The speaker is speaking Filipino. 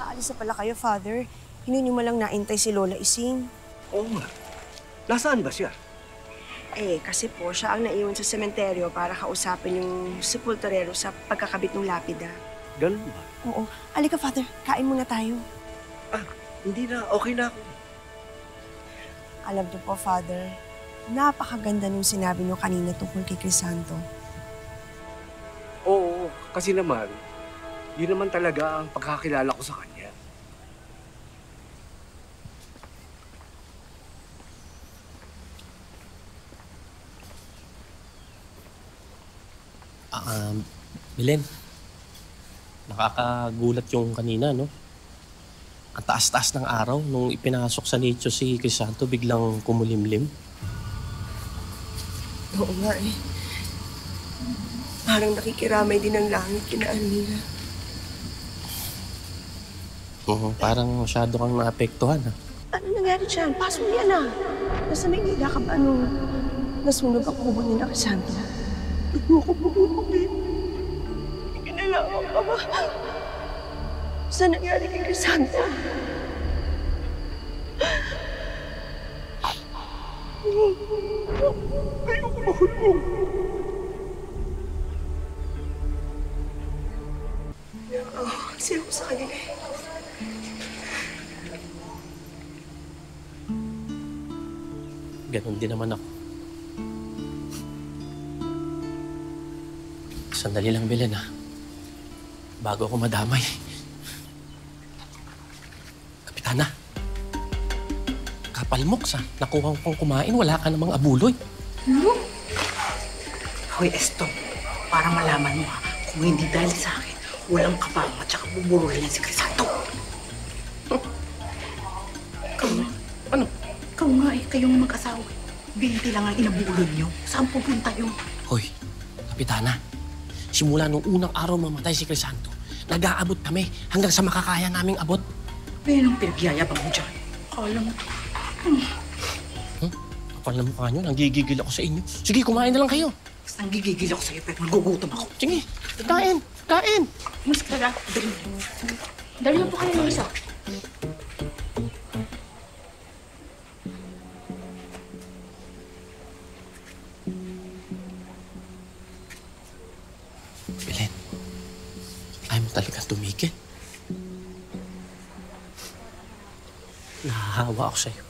Aalis na pala kayo, Father. Hindi niyo malang naintay si Lola Ising. Oo nga. Nasaan ba siya? Kasi po, siya ang naiwan sa sementeryo para kausapin yung sepulturero sa pagkakabit ng lapida. Ganun ba? Oo. Halika, Father. Kain muna tayo. Hindi na. Okay na ako. Alam niyo po, Father, napakaganda nung sinabi niyo kanina tungkol kay Crisanto. Oo, kasi naman, yun naman talaga ang pagkakilala ko sa kanya. Belen, nakakagulat yung kanina, no? Ang taas-taas ng araw nung ipinasok sa nicho si Crisanto, biglang kumulimlim. Oo nga Parang nakikiramay din ang langit kina Almira. Oo, parang masyado kang naapektuhan, ha? Ano nangyari dyan? Pasok niya na. Nasa Maynila ka ba nung nasunog ang kubo ni na Crisanto? Ayoko po, babe. Kinailangan ka ba? Saan nangyari kay Crisanto? Ayoko mahulog. Kasi ako sa kanila Ganon din naman ako. Sandali lang, Belen, ha? Bago ako madamay. Kapitana, kapalmok sa nakuha kong kumain, wala ka namang abuloy. Hoy, Esto, para malaman mo ha, kung hindi dahil sa akin, walang kapal at saka buburuhin yan si Crisanto. Ano? Ikaw nga kayong mag-asawa. 20 lang ang inabuloy niyo. Saan pupunta yun? Hoy, Kapitana, simula nung unang araw mamatay si Crisanto, nag-aabot kami hanggang sa makakaya naming abot. Anong pinagyayabang mo dyan? Kala mo. Kapal na mukha nyo, nanggigigil ako sa inyo. Sige, kumain na lang kayo. Ang gigigil ako sa'yo pero nagugutom ako. Sige, kain, kain. Mas tara, dali po kayo ng isa. Belen, ayaw mo talaga tumigil. Nahahawa ako sa'yo.